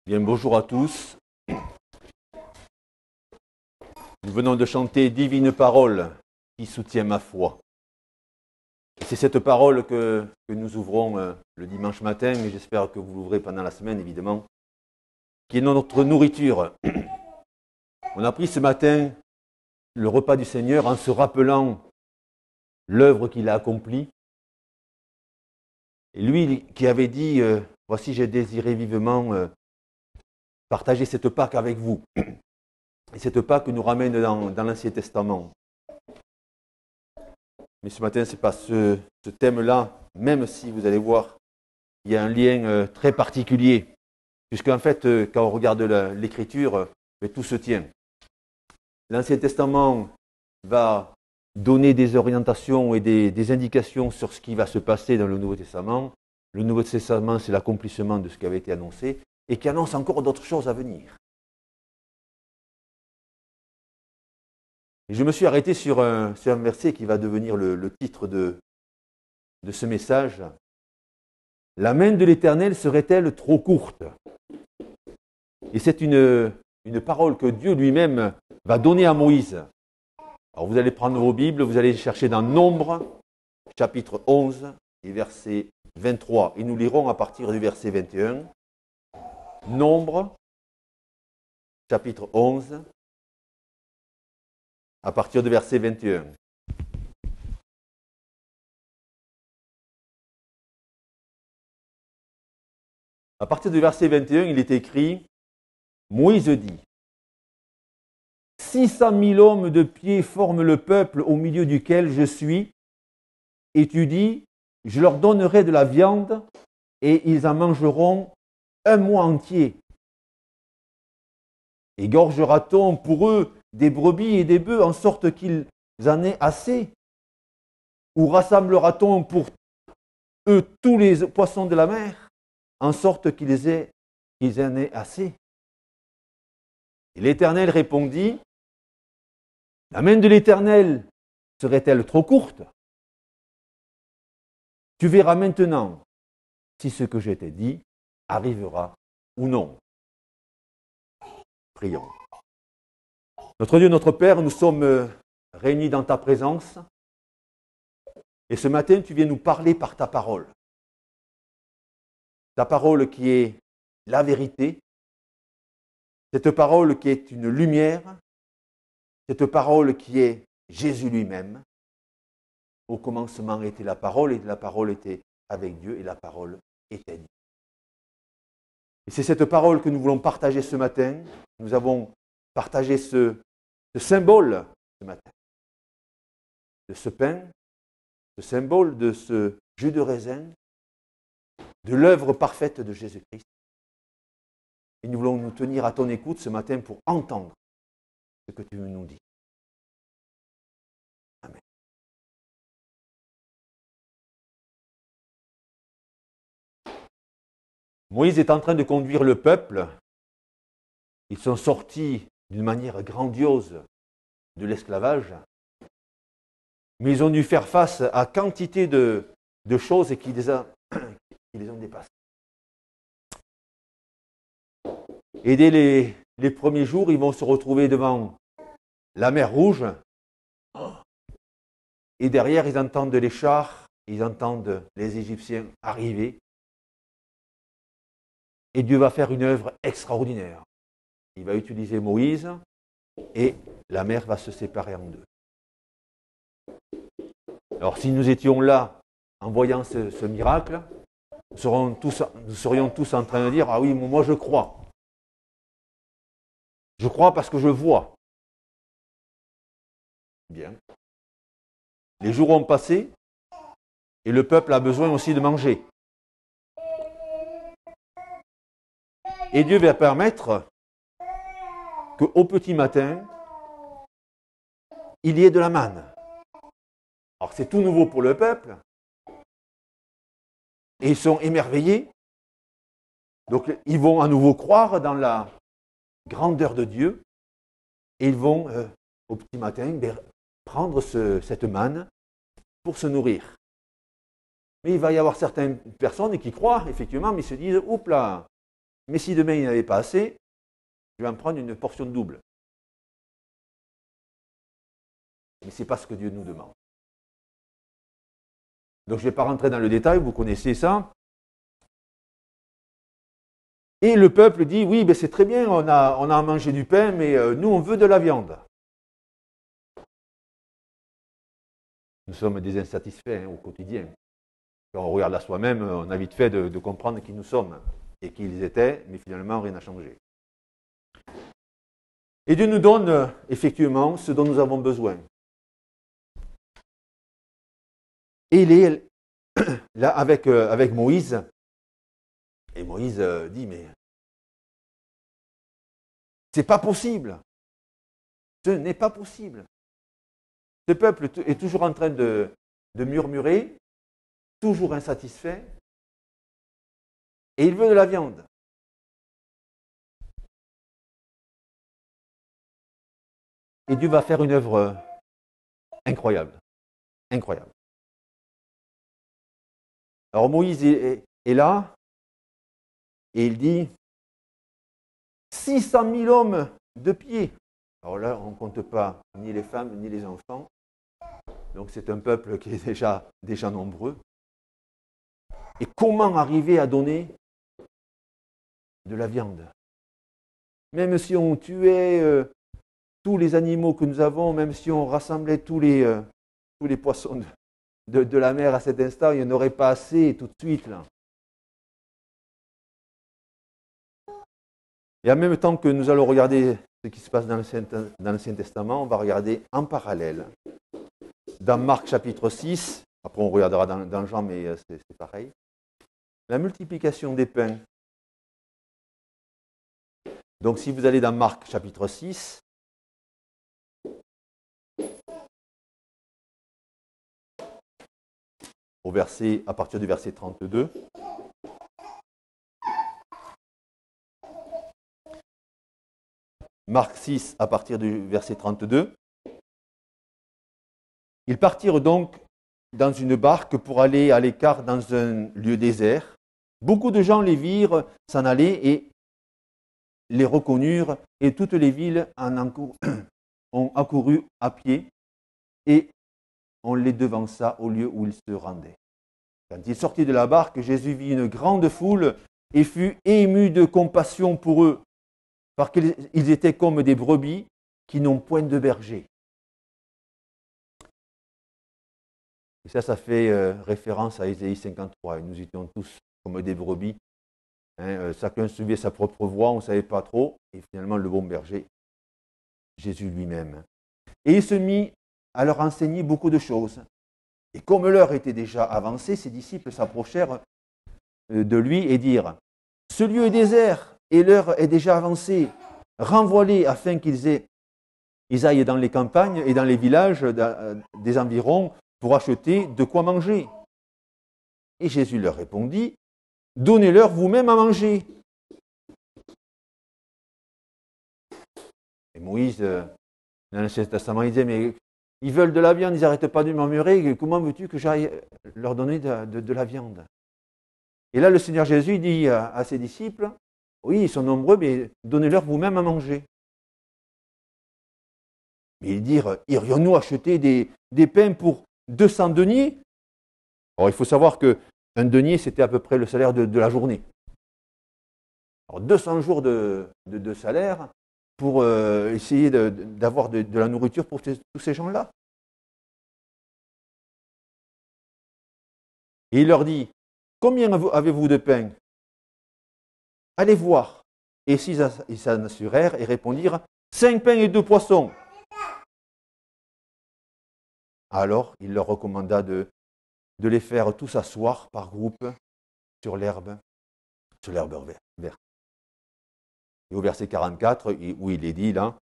Bien, bonjour à tous. Nous venons de chanter Divine Parole qui soutient ma foi. C'est cette parole que nous ouvrons le dimanche matin, mais j'espère que vous l'ouvrez pendant la semaine, évidemment, qui est notre nourriture. On a pris ce matin le repas du Seigneur en se rappelant l'œuvre qu'il a accomplie. Et lui qui avait dit « Voici, j'ai désiré vivement partager cette Pâque avec vous ». Et cette Pâque nous ramène dans l'Ancien Testament. Mais ce matin, ce n'est pas ce thème-là, même si vous allez voir, il y a un lien très particulier. Puisqu'en fait, quand on regarde l'Écriture, tout se tient. L'Ancien Testament va donner des orientations et des indications sur ce qui va se passer dans le Nouveau Testament. Le Nouveau Testament, c'est l'accomplissement de ce qui avait été annoncé et qui annonce encore d'autres choses à venir. Et je me suis arrêté sur un verset qui va devenir le titre de ce message. La main de l'Éternel serait-elle trop courte? Et c'est une parole que Dieu lui-même va donner à Moïse. Alors vous allez prendre vos Bibles, vous allez chercher dans Nombre, chapitre 11 et verset 23. Et nous lirons à partir du verset 21. Nombre, chapitre 11. À partir du verset 21. À partir du verset 21, il est écrit, Moïse dit, 600 000 hommes de pied forment le peuple au milieu duquel je suis, et tu dis, je leur donnerai de la viande, et ils en mangeront un mois entier. Égorgera-t-on pour eux des brebis et des bœufs en sorte qu'ils en aient assez? Ou rassemblera-t-on pour eux tous les poissons de la mer en sorte qu'ils en aient assez? Et l'Éternel répondit, la main de l'Éternel serait-elle trop courte? Tu verras maintenant si ce que je t'ai dit arrivera ou non. Prions. Notre Dieu, notre Père, nous sommes réunis dans ta présence et ce matin, tu viens nous parler par ta parole. Ta parole qui est la vérité, cette parole qui est une lumière, cette parole qui est Jésus lui-même. Au commencement était la parole et la parole était avec Dieu et la parole était Dieu. Et c'est cette parole que nous voulons partager ce matin. Nous avons partagé ce symbole ce matin, de ce pain, ce symbole de ce jus de raisin, de l'œuvre parfaite de Jésus-Christ. Et nous voulons nous tenir à ton écoute ce matin pour entendre ce que tu nous dis. Amen. Moïse est en train de conduire le peuple. Ils sont sortis d'une manière grandiose de l'esclavage, mais ils ont dû faire face à quantité de choses qui les ont dépassés. Et dès les premiers jours, ils vont se retrouver devant la mer Rouge, et derrière, ils entendent les chars, ils entendent les Égyptiens arriver, et Dieu va faire une œuvre extraordinaire. Il va utiliser Moïse, et la mer va se séparer en deux. Alors si nous étions là, en voyant ce miracle, nous serions tous en train de dire, ah oui, moi je crois. Je crois parce que je vois. Bien. Les jours ont passé, et le peuple a besoin aussi de manger. Et Dieu va permettre qu'au petit matin, il y ait de la manne. Alors c'est tout nouveau pour le peuple. Et ils sont émerveillés. Donc ils vont à nouveau croire dans la grandeur de Dieu. Et ils vont, au petit matin, prendre cette manne pour se nourrir. Mais il va y avoir certaines personnes qui croient, effectivement, mais ils se disent, oups là, Mais si demain il n'y en avait pas assez, je vais en prendre une portion double. Mais ce n'est pas ce que Dieu nous demande. Donc je ne vais pas rentrer dans le détail, vous connaissez ça. Et le peuple dit, oui, ben c'est très bien, on a mangé du pain, mais nous, on veut de la viande. Nous sommes des insatisfaits au quotidien. Quand on regarde à soi-même, on a vite fait de comprendre qui nous sommes et qui ils étaient, mais finalement, rien n'a changé. Et Dieu nous donne effectivement ce dont nous avons besoin. Et il est là avec Moïse. Et Moïse dit, mais c'est pas possible. Ce n'est pas possible. Ce peuple est toujours en train de murmurer, toujours insatisfait, et il veut de la viande. Et Dieu va faire une œuvre incroyable. Incroyable. Alors Moïse est là, et il dit 600 000 hommes de pied. Alors là, on ne compte pas ni les femmes, ni les enfants. Donc c'est un peuple qui est déjà nombreux. Et comment arriver à donner de la viande? Même si on tuait tous les animaux que nous avons, même si on rassemblait tous les poissons de la mer à cet instant, il n'y en aurait pas assez tout de suite. Là. Et en même temps que nous allons regarder ce qui se passe dans l'Ancien Testament, on va regarder en parallèle. Dans Marc chapitre 6, après on regardera dans Jean, mais c'est pareil, la multiplication des pains. Donc si vous allez dans Marc chapitre 6, à partir du verset 32, Marc 6 à partir du verset 32, ils partirent donc dans une barque pour aller à l'écart dans un lieu désert. Beaucoup de gens les virent s'en aller et les reconnurent, et toutes les villes ont accouru à pied, et on les devança au lieu où ils se rendaient. Quand il sortit de la barque, Jésus vit une grande foule et fut ému de compassion pour eux, parce qu'ils étaient comme des brebis qui n'ont point de berger. Et ça fait référence à Ésaïe 53. Et nous étions tous comme des brebis. Chacun suivait sa propre voie, on ne savait pas trop. Et finalement, le bon berger, Jésus lui-même. Et il se mit à leur enseigner beaucoup de choses. Et comme l'heure était déjà avancée, ses disciples s'approchèrent de lui et dirent, « Ce lieu est désert et l'heure est déjà avancée. Renvoie-les afin qu'ils aillent dans les campagnes et dans les villages des environs pour acheter de quoi manger. » Et Jésus leur répondit, « Donnez-leur vous-même à manger. » Et Moïse, dans l'Ancien Testament, il disait, « Mais ils veulent de la viande, ils n'arrêtent pas de murmurer, comment veux-tu que j'aille leur donner de la viande ?» Et là, le Seigneur Jésus dit à ses disciples, « Oui, ils sont nombreux, mais donnez-leur vous-même à manger. » Mais ils dirent, « Irions-nous acheter des pains pour 200 deniers ?» Alors, il faut savoir qu'un denier, c'était à peu près le salaire de la journée. Alors, 200 jours de salaire pour essayer d'avoir de la nourriture pour tous ces gens-là. Et il leur dit, « Combien avez-vous de pain? Allez voir. » Et ils s'en assurèrent et répondirent, « 5 pains et 2 poissons. » Alors, il leur recommanda de les faire tous asseoir par groupe sur l'herbe verte. Et au verset 44, où il est dit là,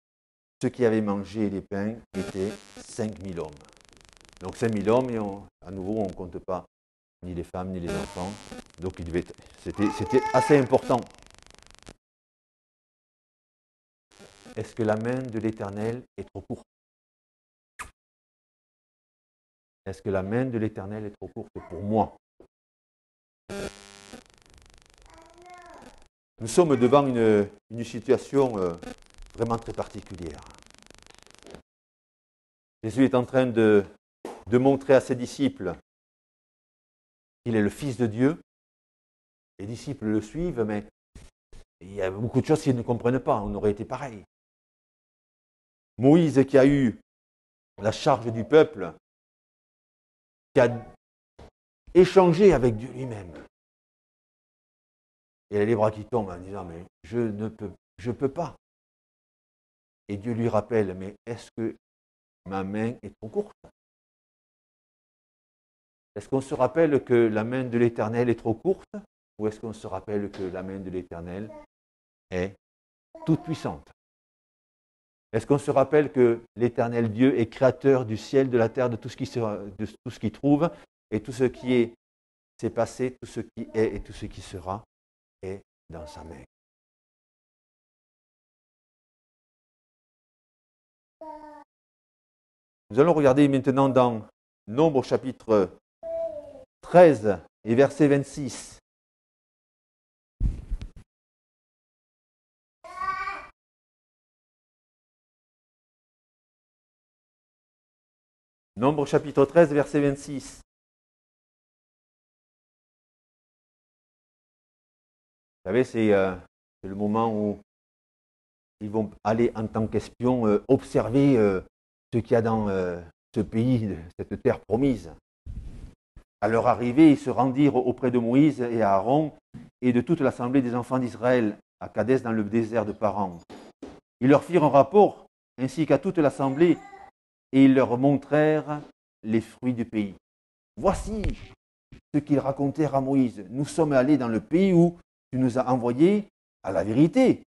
ceux qui avaient mangé les pains étaient 5000 hommes. Donc 5000 hommes, et à nouveau, on ne compte pas ni les femmes ni les enfants. Donc c'était assez important. Est-ce que la main de l'Éternel est trop courte? Est-ce que la main de l'Éternel est trop courte pour moi? Nous sommes devant une situation vraiment très particulière. Jésus est en train de montrer à ses disciples qu'il est le Fils de Dieu. Les disciples le suivent, mais il y a beaucoup de choses qu'ils ne comprennent pas. On aurait été pareil. Moïse qui a eu la charge du peuple, qui a échangé avec Dieu lui-même. Et il a les bras qui tombent en disant, mais je peux pas. Et Dieu lui rappelle, mais est-ce que ma main est trop courte? Est-ce qu'on se rappelle que la main de l'Éternel est trop courte? Ou est-ce qu'on se rappelle que la main de l'Éternel est toute puissante? Est-ce qu'on se rappelle que l'Éternel Dieu est créateur du ciel, de la terre, de tout ce qui trouve, et tout ce qui s'est passé, tout ce qui est et tout ce qui sera est dans sa main. Nous allons regarder maintenant dans Nombre chapitre 13 et verset 26. Nombre chapitre 13, verset 26. Vous savez, c'est le moment où ils vont aller en tant qu'espions observer ce qu'il y a dans ce pays, cette terre promise. À leur arrivée, ils se rendirent auprès de Moïse et Aaron et de toute l'assemblée des enfants d'Israël à Kadès dans le désert de Paran. Ils leur firent un rapport ainsi qu'à toute l'assemblée et ils leur montrèrent les fruits du pays. Voici ce qu'ils racontèrent à Moïse. Nous sommes allés dans le pays où tu nous as envoyés à la vérité.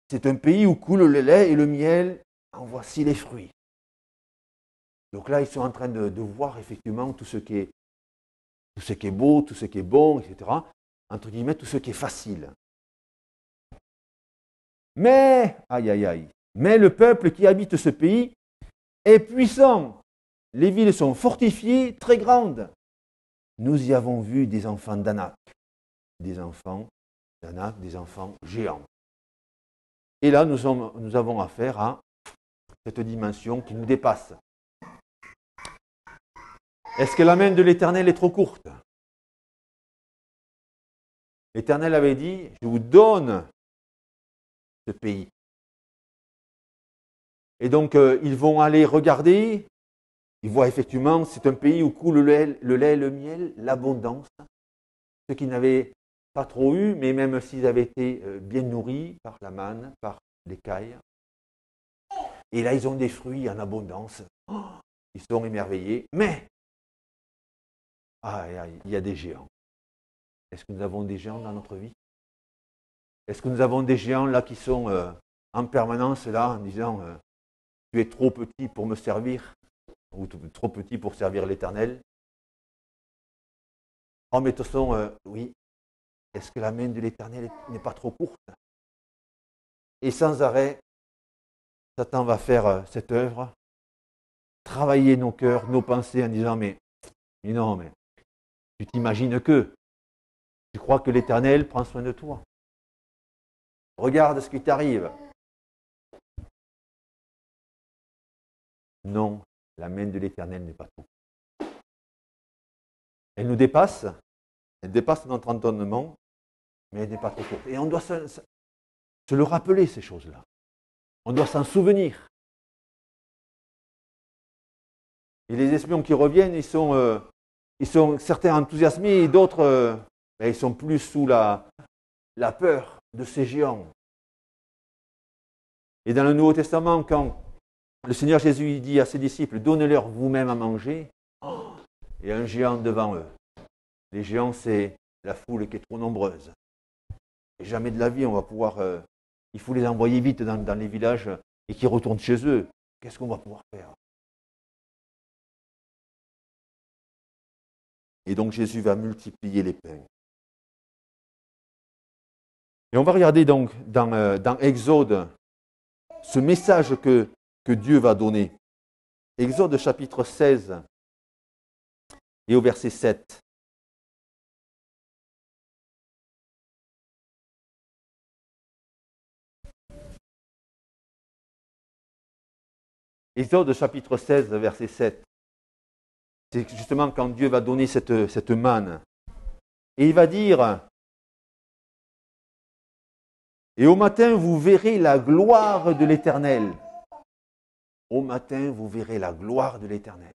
C'est un pays où coule le lait et le miel. En voici les fruits. Donc là, ils sont en train de voir effectivement tout ce qui est beau, tout ce qui est bon, etc. Entre guillemets, tout ce qui est facile. Mais, mais le peuple qui habite ce pays est puissant. Les villes sont fortifiées, très grandes. Nous y avons vu des enfants d'Anak, des enfants géants. Et là, nous avons affaire à cette dimension qui nous dépasse. Est-ce que la main de l'Éternel est trop courte? L'Éternel avait dit, je vous donne ce pays. Et donc, ils vont aller regarder. Ils voient effectivement, c'est un pays où coule le lait et le miel, l'abondance. Ceux qui n'avaient pas trop eu, mais même s'ils avaient été bien nourris par la manne, par l'écaille. Et là, ils ont des fruits en abondance. Oh, ils sont émerveillés. Mais, il y a des géants. Est-ce que nous avons des géants dans notre vie? Est-ce que nous avons des géants là qui sont en permanence là en disant tu es trop petit pour me servir ou trop petit pour servir l'Éternel? Oh mais de toute façon, oui. Est-ce que la main de l'Éternel n'est pas trop courte? Et sans arrêt, Satan va faire cette œuvre, travailler nos cœurs, nos pensées en disant mais non, mais tu t'imagines que tu crois que l'Éternel prend soin de toi. Regarde ce qui t'arrive. Non, la main de l'Éternel n'est pas trop courte. Elle nous dépasse, elle dépasse notre entendement, mais elle n'est pas trop courte. Et on doit se le rappeler, ces choses-là. On doit s'en souvenir. Et les espions qui reviennent, ils sont certains enthousiasmés et d'autres, ils sont plus sous la peur de ces géants. Et dans le Nouveau Testament, quand le Seigneur Jésus dit à ses disciples, donnez-leur vous-même à manger, et un géant devant eux. Les géants, c'est la foule qui est trop nombreuse. Et jamais de la vie, on va pouvoir... il faut les envoyer vite dans les villages et qu'ils retournent chez eux. Qu'est-ce qu'on va pouvoir faire? Et donc Jésus va multiplier les pains. Et on va regarder donc dans Exode ce message que Dieu va donner. Exode chapitre 16 et au verset 7. Exode chapitre 16, verset 7. C'est justement quand Dieu va donner cette manne. Et il va dire, et au matin vous verrez la gloire de l'Éternel. Au matin vous verrez la gloire de l'Éternel.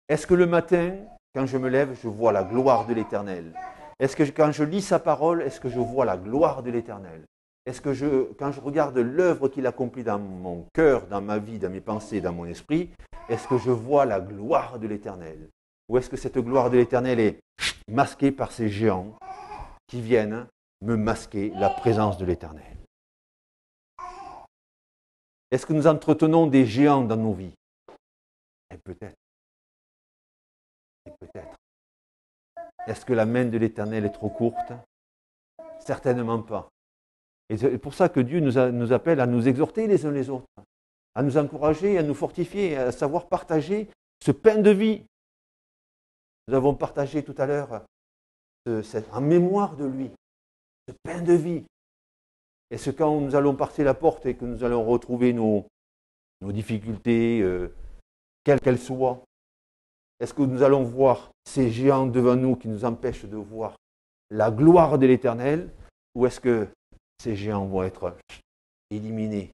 Est-ce que le matin, quand je me lève, je vois la gloire de l'Éternel? Est-ce que quand je lis sa parole, est-ce que je vois la gloire de l'Éternel? Est-ce que quand je regarde l'œuvre qu'il accomplit dans mon cœur, dans ma vie, dans mes pensées, dans mon esprit, est-ce que je vois la gloire de l'Éternel? Ou est-ce que cette gloire de l'Éternel est masquée par ces géants qui viennent me masquer la présence de l'Éternel? Est-ce que nous entretenons des géants dans nos vies? Et peut-être. Et peut-être. Est-ce que la main de l'Éternel est trop courte? Certainement pas. Et c'est pour ça que Dieu nous appelle à nous exhorter les uns les autres, à nous encourager, à nous fortifier, à savoir partager ce pain de vie. Nous avons partagé tout à l'heure en mémoire de lui, ce pain de vie. Est-ce que quand nous allons passer la porte et que nous allons retrouver nos difficultés, quelles qu'elles soient, est-ce que nous allons voir ces géants devant nous qui nous empêchent de voir la gloire de l'Éternel, ou est-ce que ces géants vont être éliminés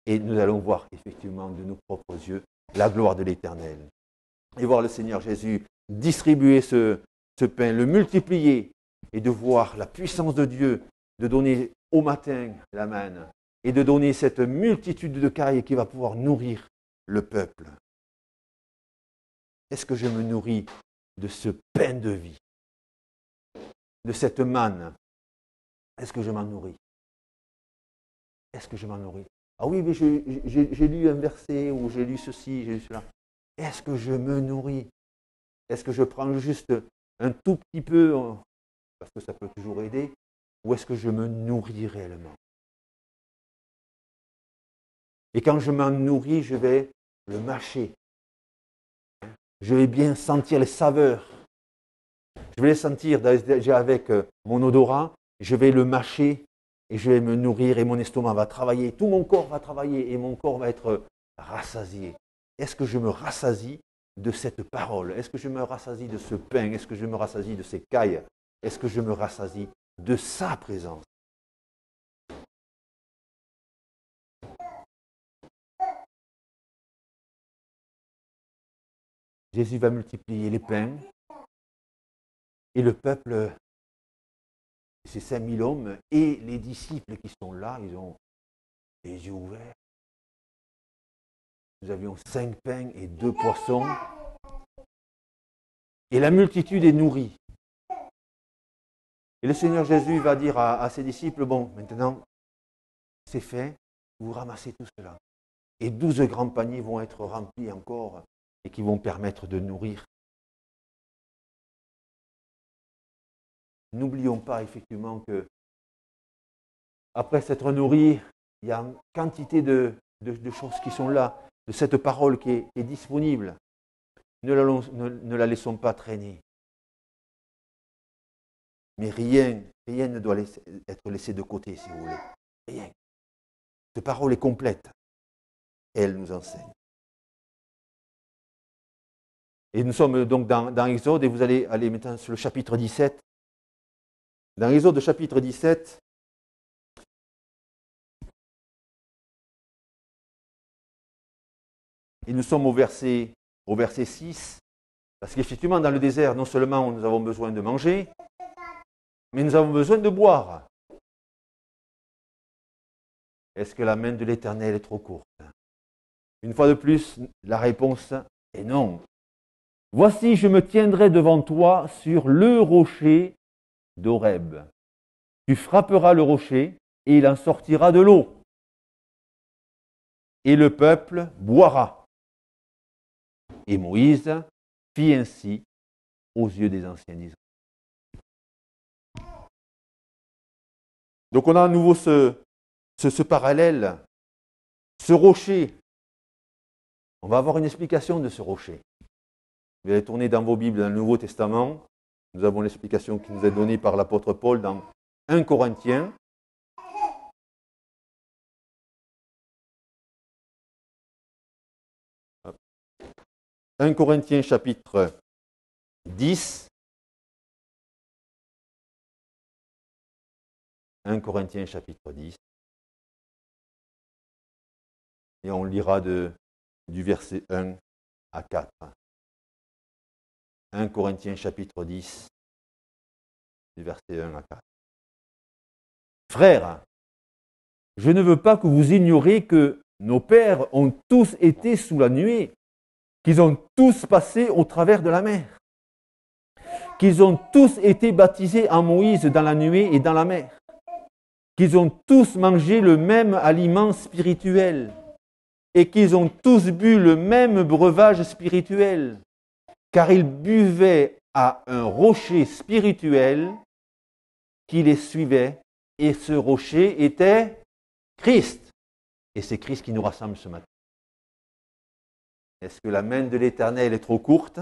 et nous allons voir effectivement de nos propres yeux la gloire de l'Éternel et voir le Seigneur Jésus distribuer ce pain, le multiplier et de voir la puissance de Dieu de donner au matin la manne et de donner cette multitude de cailles qui va pouvoir nourrir le peuple. Est-ce que je me nourris de ce pain de vie, de cette manne? Est-ce que je m'en nourris? Est-ce que je m'en nourris? Ah oui, mais j'ai lu un verset ou j'ai lu ceci, j'ai lu cela. Est-ce que je me nourris? Est-ce que je prends juste un tout petit peu, parce que ça peut toujours aider, ou est-ce que je me nourris réellement? Et quand je m'en nourris, je vais le mâcher. Je vais bien sentir les saveurs. Je vais les sentir déjà avec mon odorat, je vais le mâcher et je vais me nourrir et mon estomac va travailler, tout mon corps va travailler et mon corps va être rassasié. Est-ce que je me rassasie de cette parole? Est-ce que je me rassasie de ce pain? Est-ce que je me rassasie de ces cailles? Est-ce que je me rassasie de sa présence? Jésus va multiplier les pains et le peuple, ces 5000 hommes et les disciples qui sont là, ils ont les yeux ouverts. Nous avions 5 pains et 2 poissons. Et la multitude est nourrie. Et le Seigneur Jésus va dire à ses disciples, bon, maintenant, c'est fait, vous ramassez tout cela. Et 12 grands paniers vont être remplis encore et qui vont permettre de nourrir. N'oublions pas effectivement que après s'être nourris, il y a une quantité de choses qui sont là, de cette parole qui est disponible. Ne la laissons pas traîner. Mais rien ne doit être laissé de côté, si vous voulez. Rien. Cette parole est complète. Elle nous enseigne. Et nous sommes donc dans Exode, et vous allez aller maintenant sur le chapitre 17. Dans Exode chapitre 17, et nous sommes au verset 6, parce qu'effectivement dans le désert, non seulement nous avons besoin de manger, mais nous avons besoin de boire. Est-ce que la main de l'Éternel est trop courte? Une fois de plus, la réponse est non. Voici, je me tiendrai devant toi sur le rocher d'Horeb. Tu frapperas le rocher et il en sortira de l'eau. Et le peuple boira. Et Moïse fit ainsi aux yeux des anciens d'Israël. Donc on a à nouveau ce parallèle, ce rocher. On va avoir une explication de ce rocher. Vous allez tourner dans vos Bibles dans le Nouveau Testament. Nous avons l'explication qui nous est donnée par l'apôtre Paul dans 1 Corinthiens. 1 Corinthiens chapitre 10. 1 Corinthiens chapitre 10. Et on lira du verset 1 à 4. 1 Corinthiens chapitre 10, du verset 1 à 4. Frères, je ne veux pas que vous ignoriez que nos pères ont tous été sous la nuée, qu'ils ont tous passé au travers de la mer, qu'ils ont tous été baptisés en Moïse dans la nuée et dans la mer, qu'ils ont tous mangé le même aliment spirituel et qu'ils ont tous bu le même breuvage spirituel, car ils buvaient à un rocher spirituel qui les suivait, et ce rocher était Christ. Et c'est Christ qui nous rassemble ce matin. Est-ce que la main de l'Éternel est trop courte?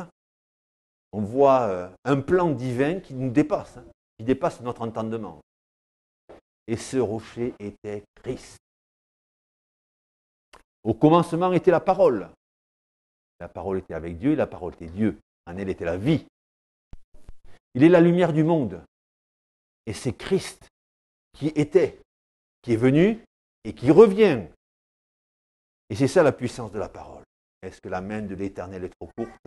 On voit un plan divin qui nous dépasse, qui dépasse notre entendement. Et ce rocher était Christ. Au commencement était la parole. La parole était avec Dieu et la parole était Dieu. En elle était la vie. Il est la lumière du monde. Et c'est Christ qui était, qui est venu et qui revient. Et c'est ça la puissance de la parole. Est-ce que la main de l'Éternel est trop courte?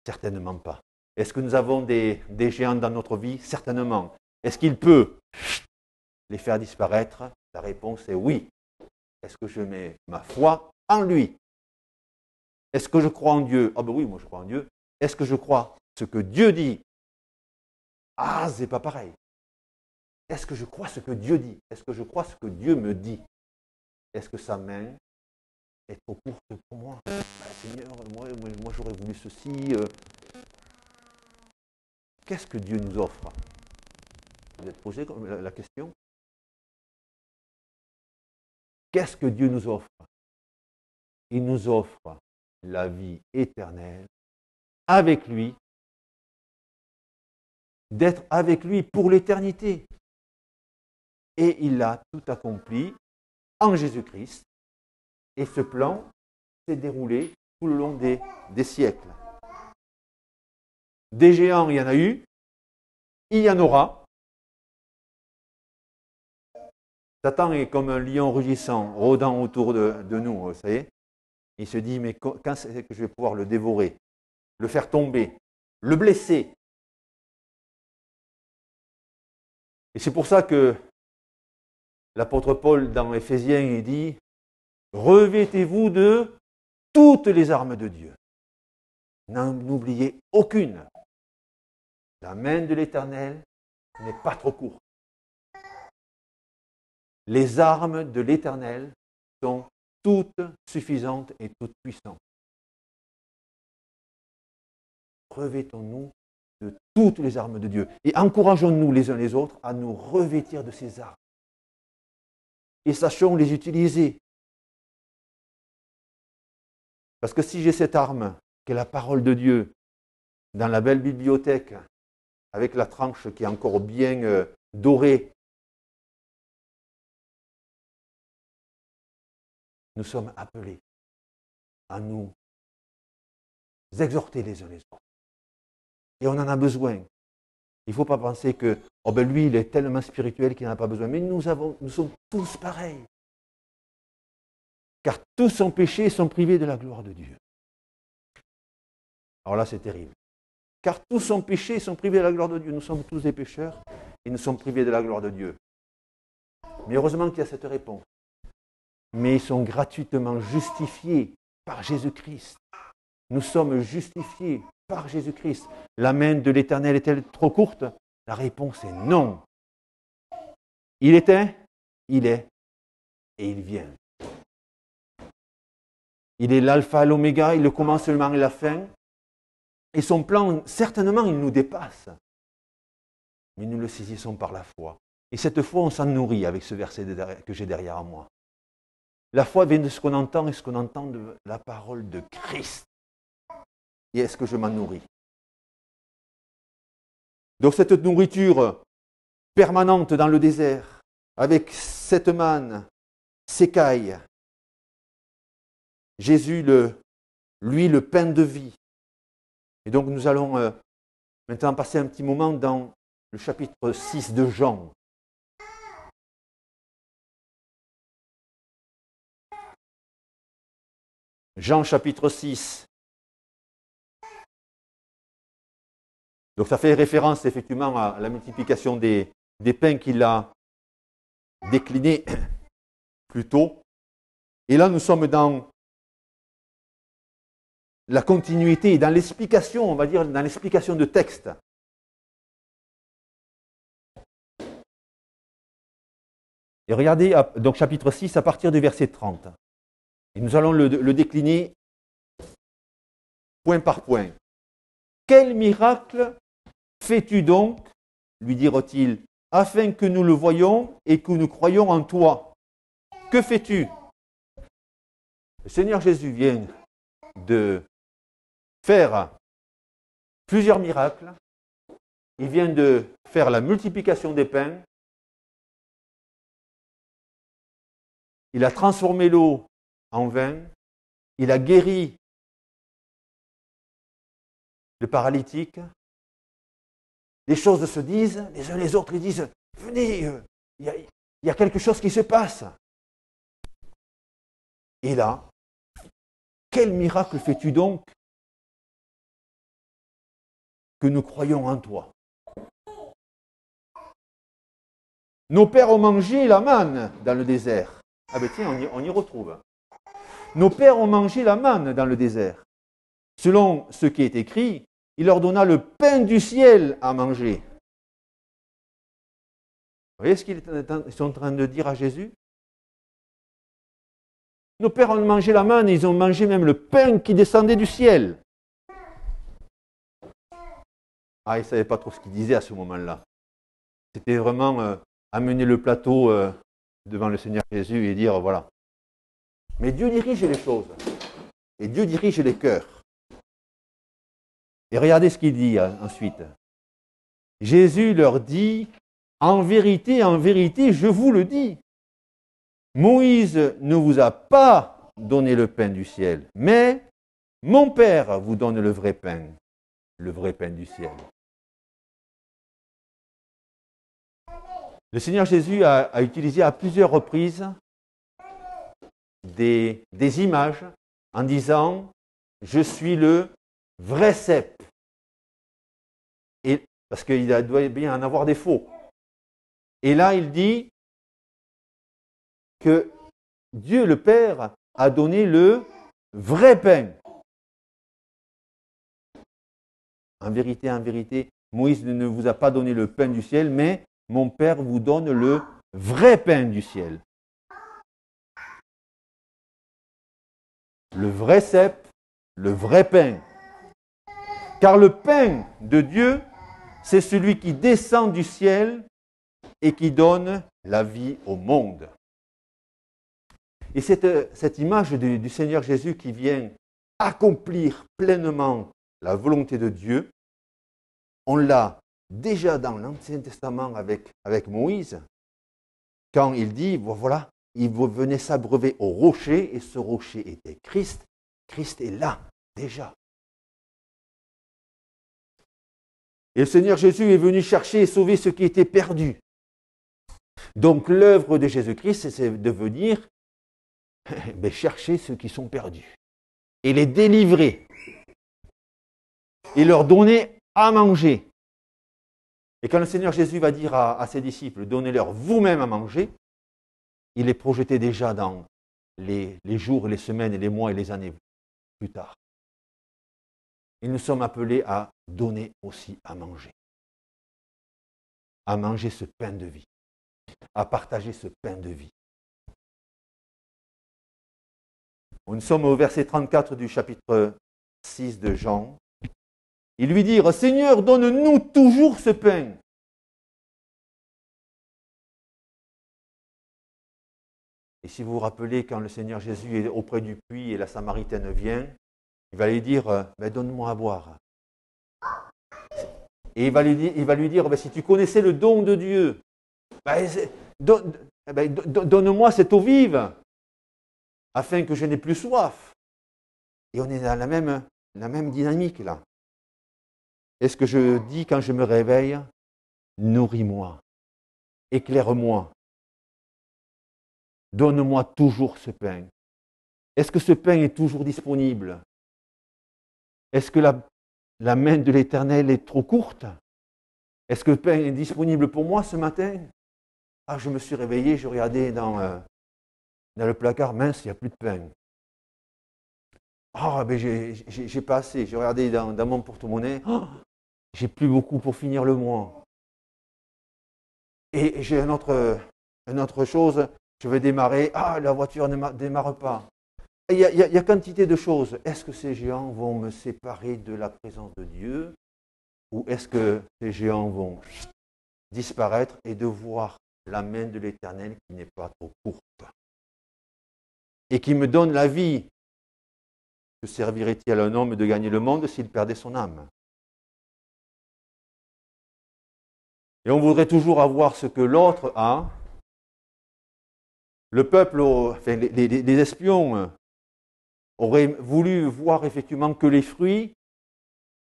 Certainement pas. Est-ce que nous avons des géants dans notre vie? Certainement. Est-ce qu'il peut les faire disparaître? La réponse est oui. Est-ce que je mets ma foi en lui? Est-ce que je crois en Dieu? Ah ben oui, moi je crois en Dieu. Est-ce que je crois ce que Dieu dit? Ah, c'est pas pareil. Est-ce que je crois ce que Dieu dit? Est-ce que je crois ce que Dieu me dit? Est-ce que sa main est trop courte pour moi? Ben, Seigneur, moi j'aurais voulu ceci. Qu'est-ce que Dieu nous offre? Vous êtes posé la question? Qu'est-ce que Dieu nous offre? Il nous offre la vie éternelle avec lui, d'être avec lui pour l'éternité. Et il a tout accompli en Jésus-Christ. Et ce plan s'est déroulé tout le long des siècles. Des géants, il y en a eu, il y en aura. Satan est comme un lion rugissant, rôdant autour de nous, vous savez. Il se dit, mais quand c'est que je vais pouvoir le dévorer, le faire tomber, le blesser? Et c'est pour ça que l'apôtre Paul, dans Éphésiens, il dit, revêtez-vous de toutes les armes de Dieu. N'oubliez aucune. La main de l'Éternel n'est pas trop courte. Les armes de l'Éternel sont toutes suffisantes et toutes puissantes. Revêtons-nous de toutes les armes de Dieu et encourageons-nous les uns les autres à nous revêtir de ces armes. Et sachons les utiliser. Parce que si j'ai cette arme, qui est la parole de Dieu, dans la belle bibliothèque, avec la tranche qui est encore bien dorée, nous sommes appelés à nous exhorter les uns les autres. Et on en a besoin. Il ne faut pas penser que lui, il est tellement spirituel qu'il n'en a pas besoin. Mais nous sommes tous pareils. Car tous sont péchés et sont privés de la gloire de Dieu. Alors là, c'est terrible. Car tous sont péchés et sont privés de la gloire de Dieu. Nous sommes tous des pécheurs et nous sommes privés de la gloire de Dieu. Mais heureusement qu'il y a cette réponse. Mais ils sont gratuitement justifiés par Jésus-Christ. Nous sommes justifiés par Jésus-Christ. La main de l'Éternel est-elle trop courte? La réponse est non. Il était, il est, et il vient. Il est l'alpha et l'oméga, il est le commencement et la fin. Et son plan, certainement, il nous dépasse. Mais nous le saisissons par la foi. Et cette foi, on s'en nourrit avec ce verset que j'ai derrière moi. La foi vient de ce qu'on entend et ce qu'on entend de la parole de Christ. Et est-ce que je m'en nourris? Donc cette nourriture permanente dans le désert, avec cette manne, s'écaille. Jésus lui le pain de vie. Et donc nous allons maintenant passer un petit moment dans le chapitre 6 de Jean. Jean chapitre 6. Donc ça fait référence effectivement à la multiplication des pains qu'il a déclinés plus tôt. Et là nous sommes dans la continuité et dans l'explication, on va dire, dans l'explication de texte. Et regardez, donc chapitre 6 à partir du verset 30. Et nous allons le décliner point par point. Quel miracle fais-tu donc, lui dira-t-il, afin que nous le voyions et que nous croyions en toi? Que fais-tu? Le Seigneur Jésus vient de faire plusieurs miracles. Il vient de faire la multiplication des pains. Il a transformé l'eau en vin. Il a guéri le paralytique. Les choses se disent, les uns les autres, ils disent, venez, il y a quelque chose qui se passe. Et là, quel miracle fais-tu donc que nous croyons en toi? Nos pères ont mangé la manne dans le désert. Ah ben tiens, on y retrouve. Nos pères ont mangé la manne dans le désert. Selon ce qui est écrit, il leur donna le pain du ciel à manger. Vous voyez ce qu'ils sont en train de dire à Jésus? Nos pères ont mangé la manne, ils ont mangé même le pain qui descendait du ciel. Ah, ils ne savaient pas trop ce qu'ils disaient à ce moment-là. C'était vraiment amener le plateau devant le Seigneur Jésus et dire, voilà. Mais Dieu dirige les choses. Et Dieu dirige les cœurs. Et regardez ce qu'il dit ensuite. Jésus leur dit, en vérité, je vous le dis. Moïse ne vous a pas donné le pain du ciel, mais mon Père vous donne le vrai pain du ciel. Le Seigneur Jésus a utilisé à plusieurs reprises des images en disant « Je suis le vrai cep ». Parce qu'il doit bien en avoir des faux. Et là, il dit que Dieu le Père a donné le vrai pain. En vérité, Moïse ne vous a pas donné le pain du ciel, mais mon Père vous donne le vrai pain du ciel. Le vrai cep, le vrai pain. Car le pain de Dieu, c'est celui qui descend du ciel et qui donne la vie au monde. Et cette image du Seigneur Jésus qui vient accomplir pleinement la volonté de Dieu, on l'a déjà dans l'Ancien Testament avec Moïse, quand il dit, voilà, il venait s'abreuver au rocher, et ce rocher était Christ. Christ est là, déjà. Et le Seigneur Jésus est venu chercher et sauver ce qui était perdu. Donc l'œuvre de Jésus-Christ, c'est de venir chercher ceux qui sont perdus et les délivrer et leur donner à manger. Et quand le Seigneur Jésus va dire à ses disciples, donnez-leur vous-même à manger, il est projeté déjà dans les jours, les semaines, les mois et les années plus tard. Et nous sommes appelés à donner aussi à manger ce pain de vie, à partager ce pain de vie. Nous sommes au verset 34 du chapitre 6 de Jean. Ils lui dirent, Seigneur, donne-nous toujours ce pain. Et si vous vous rappelez, quand le Seigneur Jésus est auprès du puits et la Samaritaine vient, il va lui dire, donne-moi à boire. Et il va lui dire, si tu connaissais le don de Dieu, donne-moi cette eau vive, afin que je n'ai plus soif. Et on est dans la même dynamique là. Est-ce que je dis quand je me réveille, nourris-moi, éclaire-moi, donne-moi toujours ce pain. Est-ce que ce pain est toujours disponible? Est-ce que la main de l'Éternel est trop courte? Est-ce que le pain est disponible pour moi ce matin? Ah, je me suis réveillé, je regardais dans le placard, mince, il n'y a plus de pain. Ah, ben j'ai pas assez. J'ai regardé dans mon porte-monnaie, oh, j'ai plus beaucoup pour finir le mois. Et j'ai une autre chose, je vais démarrer, ah, la voiture ne démarre pas. Il y a quantité de choses. Est-ce que ces géants vont me séparer de la présence de Dieu? Ou est-ce que ces géants vont disparaître et de voir la main de l'Éternel qui n'est pas trop courte et qui me donne la vie? Que servirait-il à un homme de gagner le monde s'il perdait son âme? Et on voudrait toujours avoir ce que l'autre a. Le peuple, enfin les espions auraient voulu voir effectivement que les fruits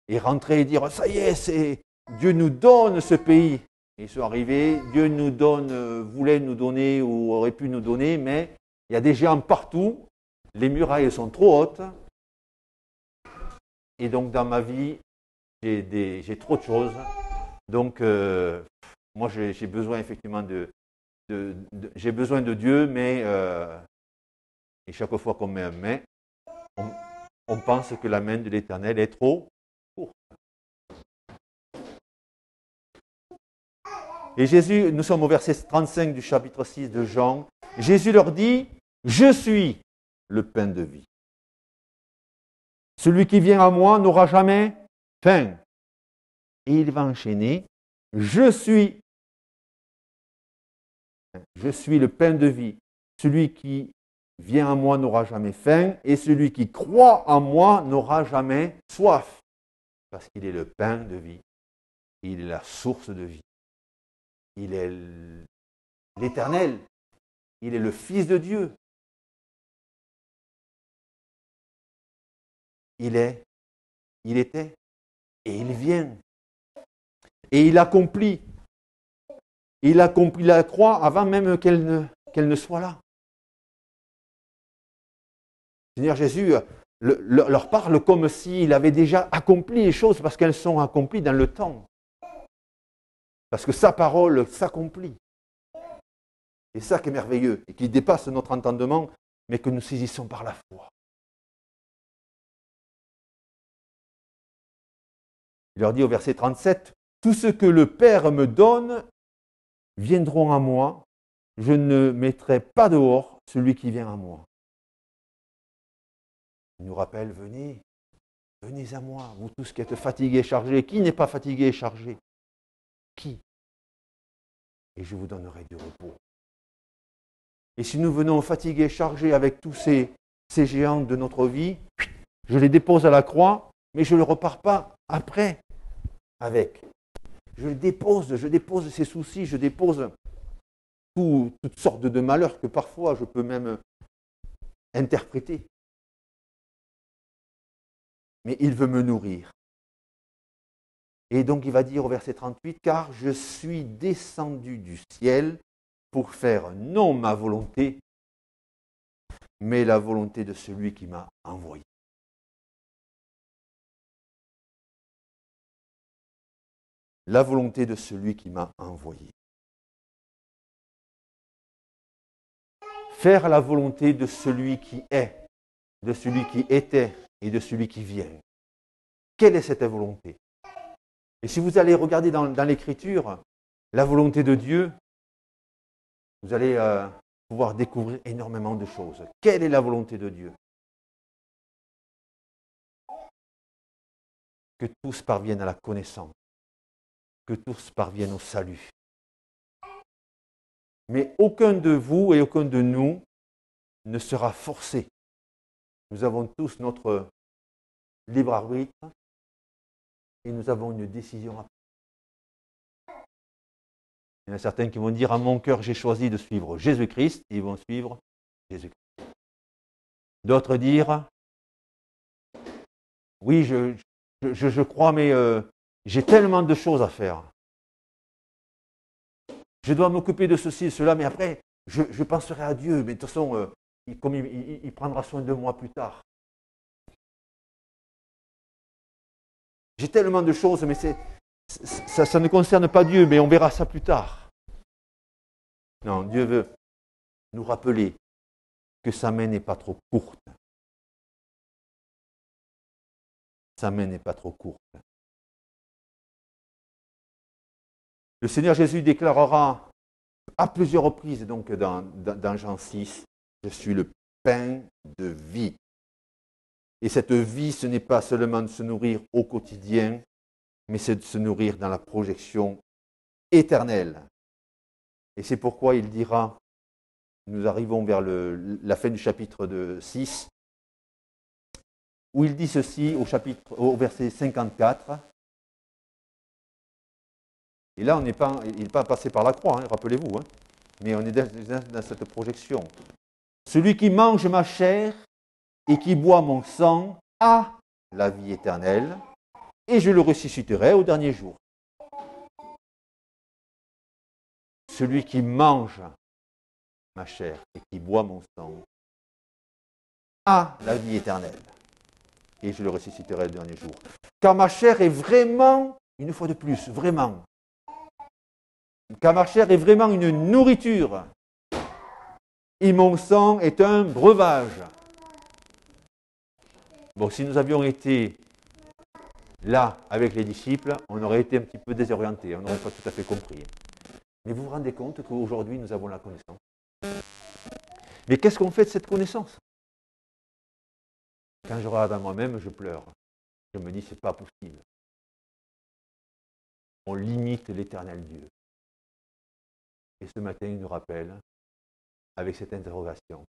et rentrer et dire ça y est, Dieu nous donne ce pays. Et ils sont arrivés, Dieu nous donne, voulait nous donner ou aurait pu nous donner, mais il y a des géants partout, les murailles sont trop hautes. Et donc dans ma vie, j'ai trop de choses. Donc moi j'ai besoin effectivement j'ai besoin de Dieu, mais et chaque fois qu'on met un mais, on pense que la main de l'Éternel est trop courte. Et Jésus, nous sommes au verset 35 du chapitre 6 de Jean, Jésus leur dit, je suis le pain de vie. Celui qui vient à moi n'aura jamais faim. Et il va enchaîner, je suis le pain de vie. Celui qui vient à moi n'aura jamais faim, et celui qui croit en moi n'aura jamais soif. Parce qu'il est le pain de vie. Il est la source de vie. Il est l'Éternel. Il est le Fils de Dieu. Il était, et il vient. Et il accomplit. Il accomplit la croix avant même qu'elle ne soit là. Seigneur Jésus leur parle comme s'il avait déjà accompli les choses parce qu'elles sont accomplies dans le temps. Parce que sa parole s'accomplit. Et ça qui est merveilleux et qui dépasse notre entendement, mais que nous saisissons par la foi. Il leur dit au verset 37, « Tout ce que le Père me donne viendront à moi. Je ne mettrai pas dehors celui qui vient à moi. » Il nous rappelle, venez, venez à moi, vous tous qui êtes fatigués et chargés. Qui n'est pas fatigué et chargé? Qui? Et je vous donnerai du repos. Et si nous venons fatigués et chargés avec tous ces géants de notre vie, je les dépose à la croix, mais je ne repars pas après avec. Je dépose ces soucis, je dépose toutes sortes de malheurs que parfois je peux même interpréter. Mais il veut me nourrir. Et donc il va dire au verset 38, « Car je suis descendu du ciel pour faire non ma volonté, mais la volonté de celui qui m'a envoyé. » La volonté de celui qui m'a envoyé. Faire la volonté de celui qui est, de celui qui était et de celui qui vient. Quelle est cette volonté? Et si vous allez regarder dans l'Écriture, la volonté de Dieu, vous allez pouvoir découvrir énormément de choses. Quelle est la volonté de Dieu? Que tous parviennent à la connaissance, que tous parviennent au salut. Mais aucun de vous et aucun de nous ne sera forcé. Nous avons tous notre libre arbitre et nous avons une décision à prendre. Il y en a certains qui vont dire, à mon cœur, j'ai choisi de suivre Jésus-Christ, et ils vont suivre Jésus-Christ. D'autres dire, Oui, je crois, mais j'ai tellement de choses à faire. Je dois m'occuper de ceci et cela, mais après, je penserai à Dieu. Mais de toute façon, comme il prendra soin de moi plus tard. J'ai tellement de choses, mais ça ne concerne pas Dieu, mais on verra ça plus tard. Non, Dieu veut nous rappeler que sa main n'est pas trop courte. Sa main n'est pas trop courte. Le Seigneur Jésus déclarera à plusieurs reprises, donc dans Jean 6, je suis le pain de vie. Et cette vie, ce n'est pas seulement de se nourrir au quotidien, mais c'est de se nourrir dans la projection éternelle. Et c'est pourquoi il dira, nous arrivons vers la fin du chapitre 6, où il dit ceci au verset 54. Et là, il n'est pas passé par la croix, hein, rappelez-vous, hein, mais on est dans cette projection. Celui qui mange ma chair et qui boit mon sang a la vie éternelle, et je le ressusciterai au dernier jour. Celui qui mange ma chair et qui boit mon sang a la vie éternelle, et je le ressusciterai au dernier jour. Car ma chair est vraiment, une fois de plus, vraiment, car ma chair est vraiment une nourriture, et mon sang est un breuvage. Bon, si nous avions été là avec les disciples, on aurait été un petit peu désorientés, on n'aurait pas tout à fait compris. Mais vous vous rendez compte qu'aujourd'hui, nous avons la connaissance. Mais qu'est-ce qu'on fait de cette connaissance? Quand je regarde à moi-même, je pleure. Je me dis, c'est pas possible. On limite l'éternel Dieu. Et ce matin, il nous rappelle, avec cette interrogation,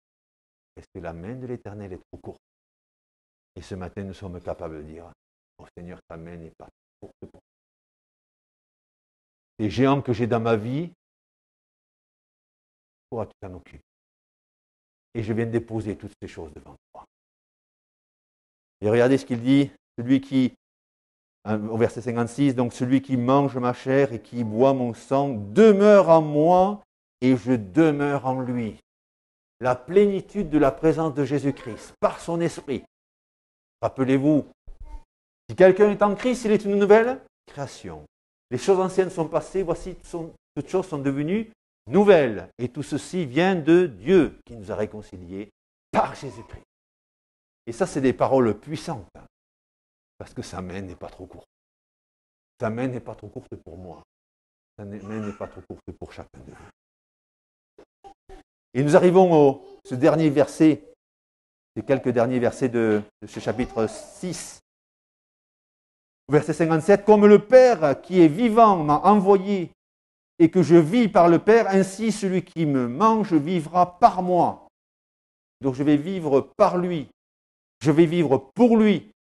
est-ce que la main de l'éternel est trop courte? Et ce matin, nous sommes capables de dire, oh Seigneur, ta main n'est pas trop courte. Les géants que j'ai dans ma vie, pourquoi tu t'en occupes? Et je viens déposer toutes ces choses devant toi. Et regardez ce qu'il dit, celui qui, au verset 56, donc celui qui mange ma chair et qui boit mon sang demeure en moi et je demeure en lui. La plénitude de la présence de Jésus-Christ par son esprit. Rappelez-vous, si quelqu'un est en Christ, il est une nouvelle création. Les choses anciennes sont passées, voici toutes choses sont devenues nouvelles. Et tout ceci vient de Dieu qui nous a réconciliés par Jésus-Christ. Et ça, c'est des paroles puissantes. Parce que sa main n'est pas trop courte. Sa main n'est pas trop courte pour moi. Sa main n'est pas trop courte pour chacun de vous. Et nous arrivons à ce dernier verset, ces quelques derniers versets de ce chapitre 6. Verset 57, « Comme le Père qui est vivant m'a envoyé et que je vis par le Père, ainsi celui qui me mange vivra par moi. » Donc je vais vivre par lui. Je vais vivre pour lui,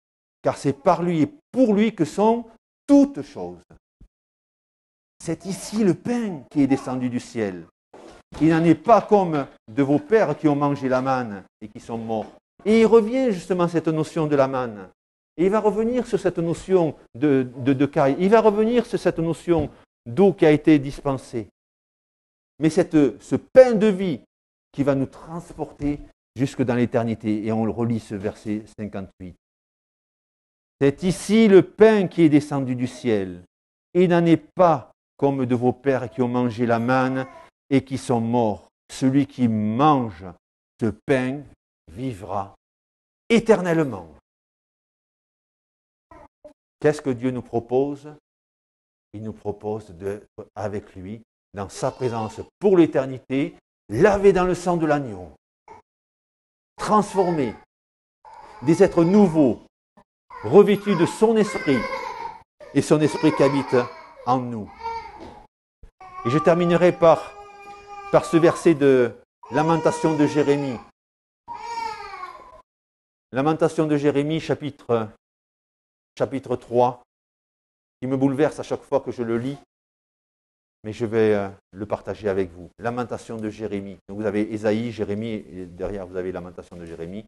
car c'est par lui et pour lui que sont toutes choses. C'est ici le pain qui est descendu du ciel. Il n'en est pas comme de vos pères qui ont mangé la manne et qui sont morts. Et il revient justement à cette notion de la manne. Et il va revenir sur cette notion de caille. Il va revenir sur cette notion d'eau qui a été dispensée. Mais ce pain de vie qui va nous transporter jusque dans l'éternité. Et on relit ce verset 58. C'est ici le pain qui est descendu du ciel. Il n'en est pas comme de vos pères qui ont mangé la manne et qui sont morts. Celui qui mange ce pain vivra éternellement. Qu'est-ce que Dieu nous propose? Il nous propose d'être avec lui, dans sa présence pour l'éternité, lavé dans le sang de l'agneau, transformé, des êtres nouveaux, revêtus de son esprit, et son esprit qui habite en nous. Et je terminerai par ce verset de Lamentation de Jérémie. Lamentation de Jérémie, chapitre 3, qui me bouleverse à chaque fois que je le lis, mais je vais le partager avec vous. Lamentation de Jérémie. Donc vous avez Ésaïe, Jérémie, et derrière vous avez Lamentation de Jérémie,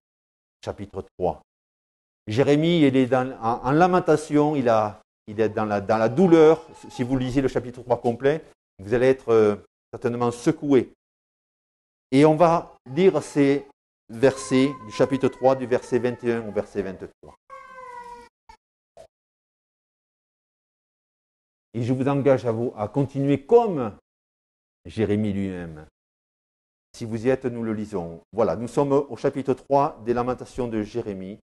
chapitre 3. Jérémie, il est en lamentation, il est dans la douleur. Si vous lisez le chapitre 3 complet, vous allez être certainement secoué. Et on va lire ces versets du chapitre 3, du verset 21 au verset 23. Et je vous engage à continuer comme Jérémie lui-même. Si vous y êtes, nous le lisons. Voilà, nous sommes au chapitre 3 des Lamentations de Jérémie,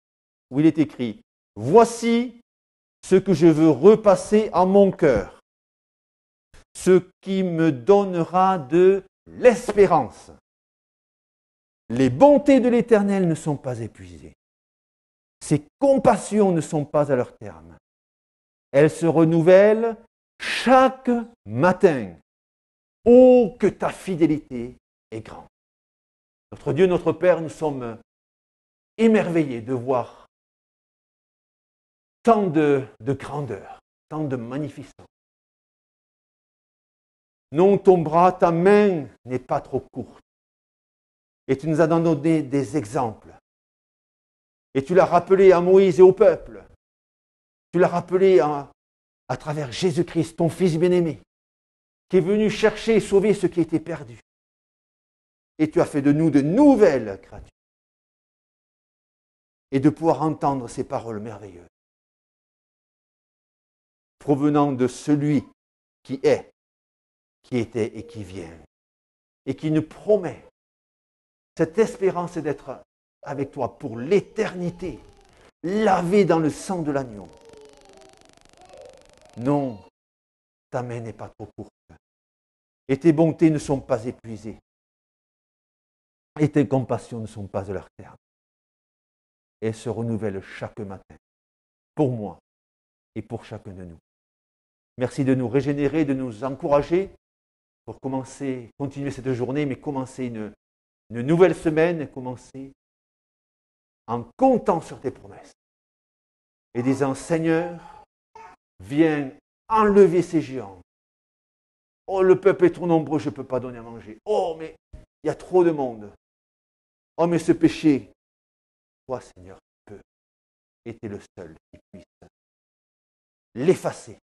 où il est écrit « Voici ce que je veux repasser en mon cœur, ce qui me donnera de l'espérance. Les bontés de l'Éternel ne sont pas épuisées. Ses compassions ne sont pas à leur terme. Elles se renouvellent chaque matin. Oh, que ta fidélité est grande. » Notre Dieu, notre Père, nous sommes émerveillés de voir tant de grandeur, tant de magnificence. Non, ton bras, ta main n'est pas trop courte. Et tu nous as donné des exemples. Et tu l'as rappelé à Moïse et au peuple. Tu l'as rappelé à travers Jésus-Christ, ton Fils bien-aimé, qui est venu chercher et sauver ce qui était perdu. Et tu as fait de nous de nouvelles créatures. Et de pouvoir entendre ces paroles merveilleuses, provenant de celui qui est, qui était et qui vient, et qui nous promet cette espérance d'être avec toi pour l'éternité, lavé dans le sang de l'agneau. Non, ta main n'est pas trop courte, et tes bontés ne sont pas épuisées, et tes compassions ne sont pas à leur terme. Elles se renouvellent chaque matin, pour moi et pour chacun de nous. Merci de nous régénérer, de nous encourager pour continuer cette journée, mais commencer une nouvelle semaine, commencer en comptant sur tes promesses et disant, Seigneur, viens enlever ces géants. Oh, le peuple est trop nombreux, je ne peux pas donner à manger. Oh, mais il y a trop de monde. Oh, mais ce péché, toi, Seigneur, tu peux. Et tu es le seul qui puisse l'effacer,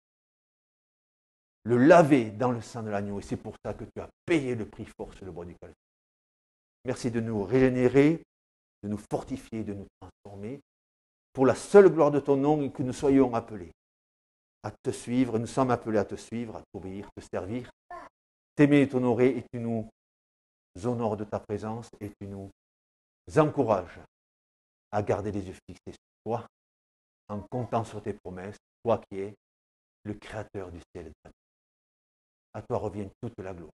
le laver dans le sang de l'agneau. Et c'est pour ça que tu as payé le prix fort sur le bois du Calvaire. Merci de nous régénérer, de nous fortifier, de nous transformer, pour la seule gloire de ton nom et que nous soyons appelés à te suivre. Nous sommes appelés à te suivre, à t'obéir, te servir, t'aimer et t'honorer, et tu nous honores de ta présence et tu nous encourages à garder les yeux fixés sur toi, en comptant sur tes promesses, toi qui es le Créateur du ciel et de la terre. À toi revient toute la gloire.